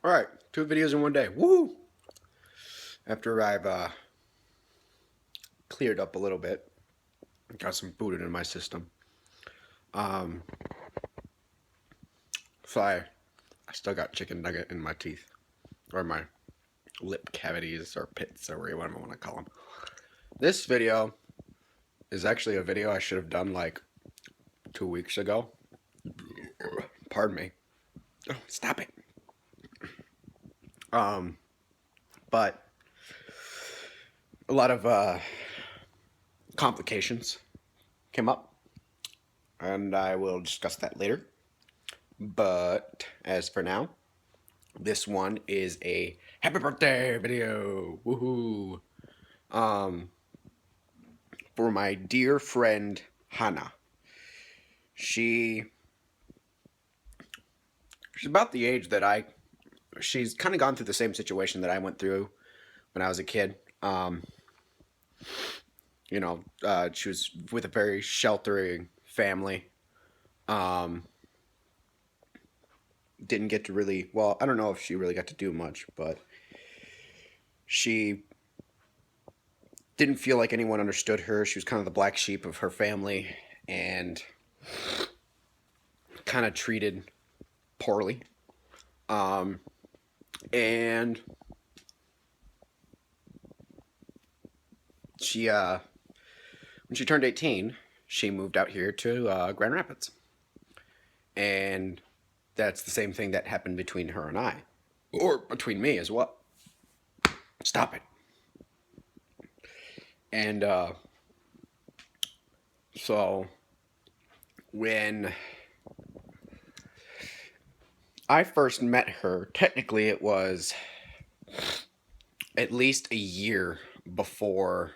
Alright, 2 videos in one day. Woo! After I've cleared up a little bit, got some food in my system. Um, so I still got chicken nugget in my teeth, or my lip cavities, or pits, or whatever you want to call them. This video is actually a video I should have done like 2 weeks ago. Pardon me. Oh, stop it. Um, but a lot of complications came up, and I will discuss that later. But as for now, this one is a happy birthday video. Woohoo! Um, for my dear friend Hannah. She's about the age that she's kind of gone through the same situation that I went through when I was a kid. She was with a very sheltering family. Um, didn't get to really, well, I don't know if she really got to do much, but she didn't feel like anyone understood her. She was kind of the black sheep of her family and kind of treated poorly. And she, when she turned 18, she moved out here to Grand Rapids. And that's the same thing that happened between her and I, or between me as well. Stop it. And so when I first met her, technically it was at least a year before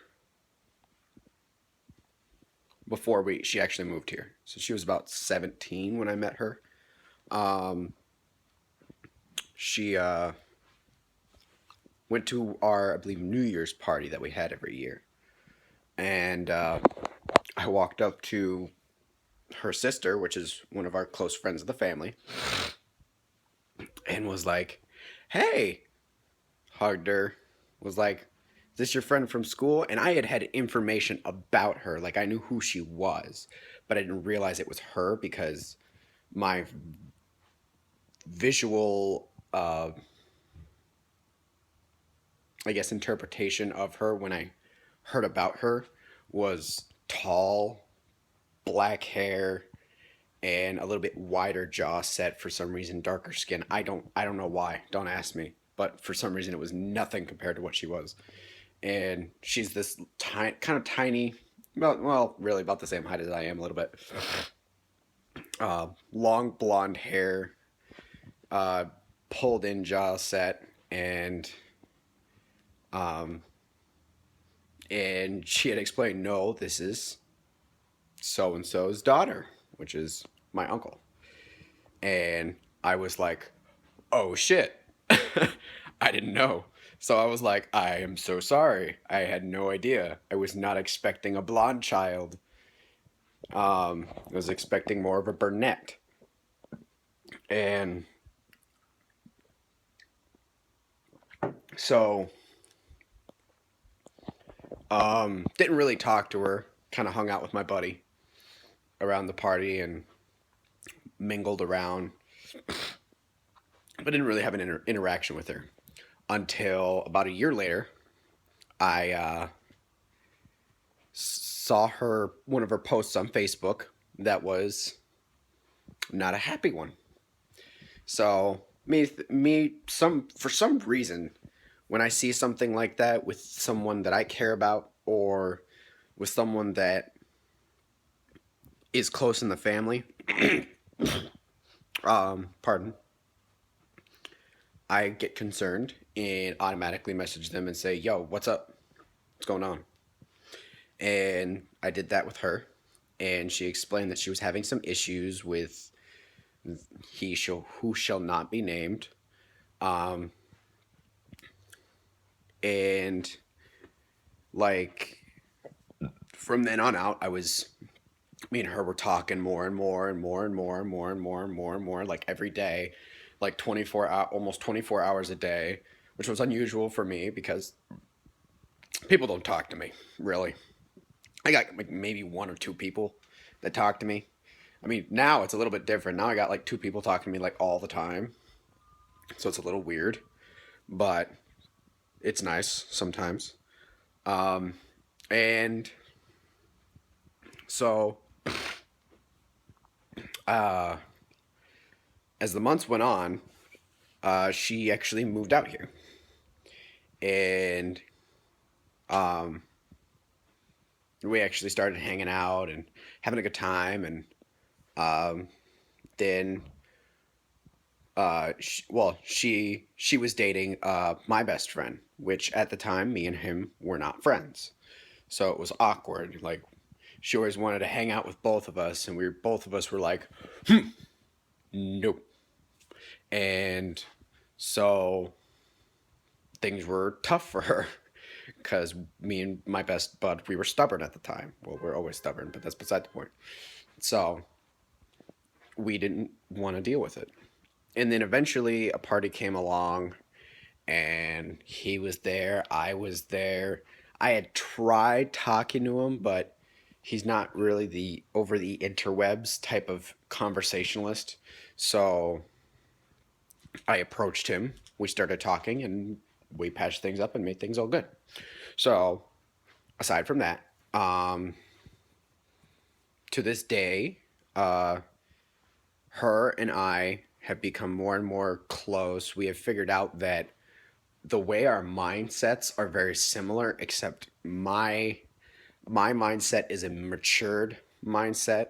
she actually moved here. So she was about 17 when I met her. She went to our, I believe, New Year's party that we had every year. And I walked up to her sister, which is one of our close friends of the family, and was like, hey, hugged her, was like, is this your friend from school? And I had information about her. Like, I knew who she was, but I didn't realize it was her because my visual, I guess, interpretation of her when I heard about her was tall, black hair, and a little bit wider jaw set, for some reason, darker skin. I don't know why. Don't ask me. But for some reason it was nothing compared to what she was. And she's this kind of tiny, well, really about the same height as I am a little bit. Long blonde hair, pulled in jaw set, um, and she had explained, no, this is so and so's daughter, which is my uncle. And I was like, oh shit. I didn't know. So I was like, I am so sorry. I had no idea. I was not expecting a blonde child. I was expecting more of a brunette. And so, didn't really talk to her. Kind of hung out with my buddy around the party and mingled around. But didn't really have an interaction with her until about a year later. I saw one of her posts on Facebook that was not a happy one. So for some reason, when I see something like that with someone that I care about or with someone that is close in the family, pardon, I get concerned and automatically message them and say, "Yo, what's up? What's going on?" And I did that with her, and she explained that she was having some issues with who shall not be named. And like from then on out, me and her were talking more and more and more and more and more and more and more and more, like every day. like 24 almost 24 hours a day, which was unusual for me because people don't talk to me, really. I got like maybe one or two people that talk to me. I mean, now it's a little bit different. Now I got like two people talking to me like all the time. So it's a little weird, but it's nice sometimes. Um, and so uh, as the months went on, she actually moved out here. And um, we actually started hanging out and having a good time. And um, then, she was dating my best friend, which at the time, me and him were not friends. So it was awkward. Like, she always wanted to hang out with both of us, and both of us were like, nope. And so things were tough for her because me and my best bud, we were stubborn at the time. Well, we're always stubborn, but that's beside the point. So we didn't want to deal with it. And then eventually a party came along, and he was there, I was there. I had tried talking to him, but he's not really the over the interwebs type of conversationalist. So I approached him. We started talking, and we patched things up and made things all good. So aside from that, to this day, uh, her and I have become more and more close. We have figured out that the way our mindsets are very similar, except my mindset is a matured mindset,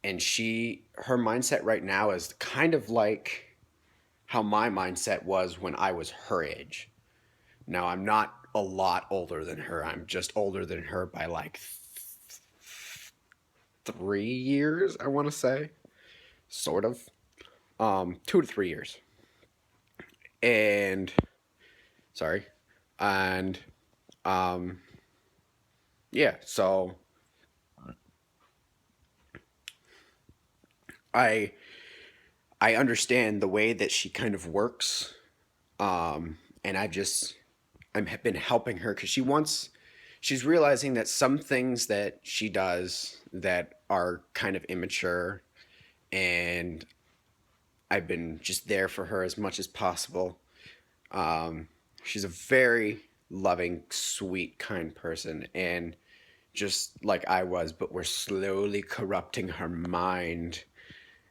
and her mindset right now is kind of like how my mindset was when I was her age. Now, I'm not a lot older than her. I'm just older than her by like 3 years, I want to say, sort of, 2 to 3 years. And sorry, and um, yeah. So I I understand the way that she kind of works, and I've been helping her because she's realizing that some things that she does that are kind of immature, and I've been just there for her as much as possible. She's a very loving, sweet, kind person, and just like I was, but we're slowly corrupting her mind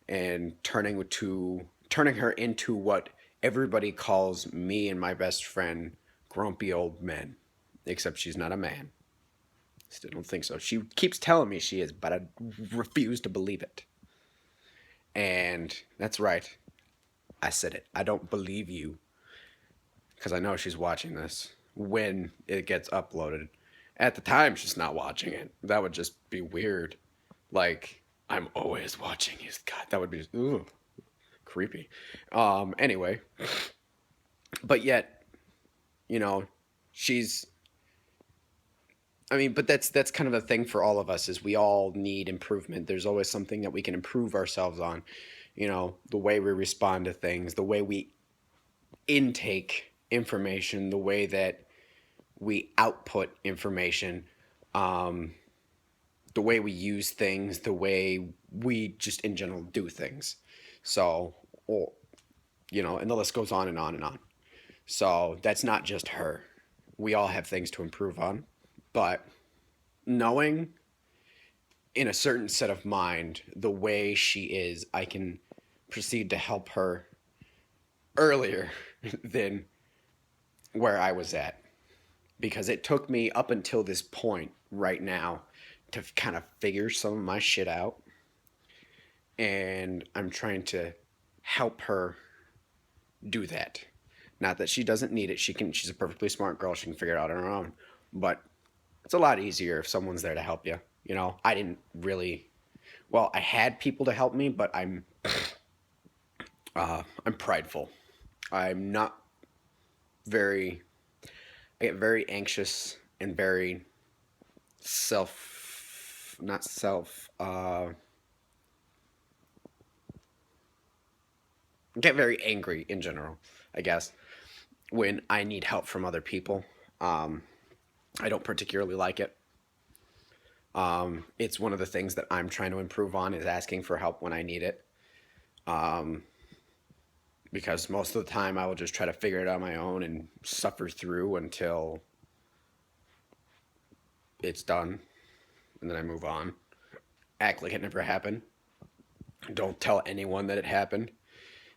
and turning her into what everybody calls me and my best friend grumpy old men. Except she's not a man. Still don't think so. She keeps telling me she is, but I refuse to believe it. And that's right. I said it. I don't believe you because I know she's watching this when it gets uploaded. At the time, she's not watching it. That would just be weird. Like, I'm always watching you. God, that would be creepy. Anyway, but yet, you know, she's. I mean, but that's kind of a thing for all of us is we all need improvement. There's always something that we can improve ourselves on. You know, the way we respond to things, the way we intake information, the way that we output information, um, the way we use things, the way we just in general do things. So, or, and the list goes on and on and on. So that's not just her. We all have things to improve on. But knowing in a certain set of mind the way she is, I can proceed to help her earlier than where I was at. Because it took me up until this point right now to kind of figure some of my shit out. And I'm trying to help her do that. Not that she doesn't need it. She's a perfectly smart girl. She can figure it out on her own. But it's a lot easier if someone's there to help you. I didn't really. Well, I had people to help me, but I'm prideful. I'm not very. I get very anxious and very not self. get very angry in general, I guess, when I need help from other people. Um, I don't particularly like it. It's one of the things that I'm trying to improve on is asking for help when I need it. Um, because most of the time I will just try to figure it out on my own and suffer through until it's done, and then I move on. Act like it never happened. Don't tell anyone that it happened.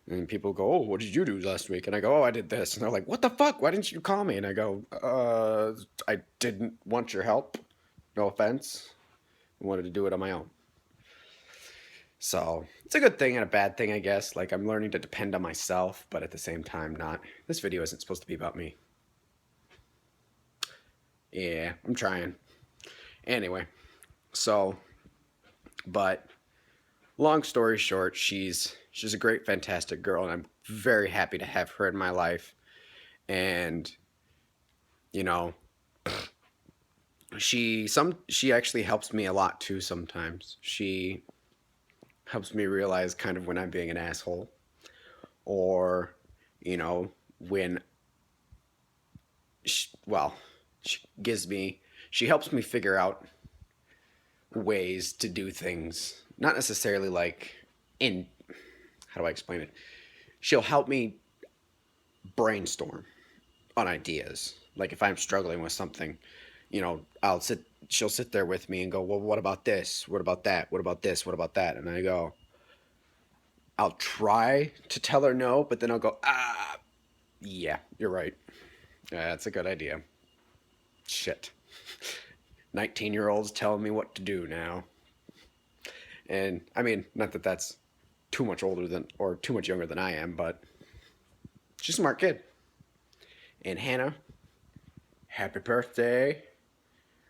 And people go, "Oh, what did you do last week?" And I go, "Oh, I did this." And they're like, "What the fuck? Why didn't you call me?" And I go, I didn't want your help. No offense. I wanted to do it on my own." So it's a good thing and a bad thing, I guess. Like, I'm learning to depend on myself, but at the same time, not. This video isn't supposed to be about me. Yeah, I'm trying. Anyway, so, but long story short, she's a great, fantastic girl, and I'm very happy to have her in my life. And you know, she actually helps me a lot too. Sometimes she helps me realize kind of when I'm being an asshole, or when well, she helps me figure out ways to do things. Not necessarily like in how do I explain it? She'll help me brainstorm on ideas. Like if I'm struggling with something, she'll sit there with me and go, "Well, what about this? What about that? What about this? What about that?" And I go, I'll try to tell her no, but then I'll go, yeah, you're right. That's a good idea. Shit. 19-year-olds telling me what to do now. And I mean, not that that's too much older than or too much younger than I am, but she's a smart kid. And Hannah, happy birthday.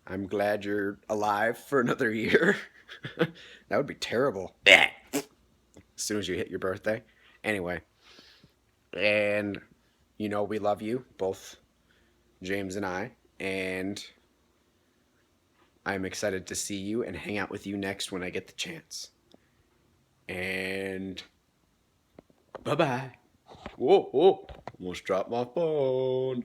I'm glad you're alive for another year. That would be terrible. As soon as you hit your birthday. Anyway, and we love you, both James and I, and I'm excited to see you and hang out with you next when I get the chance. And bye-bye. Whoa, almost dropped my phone.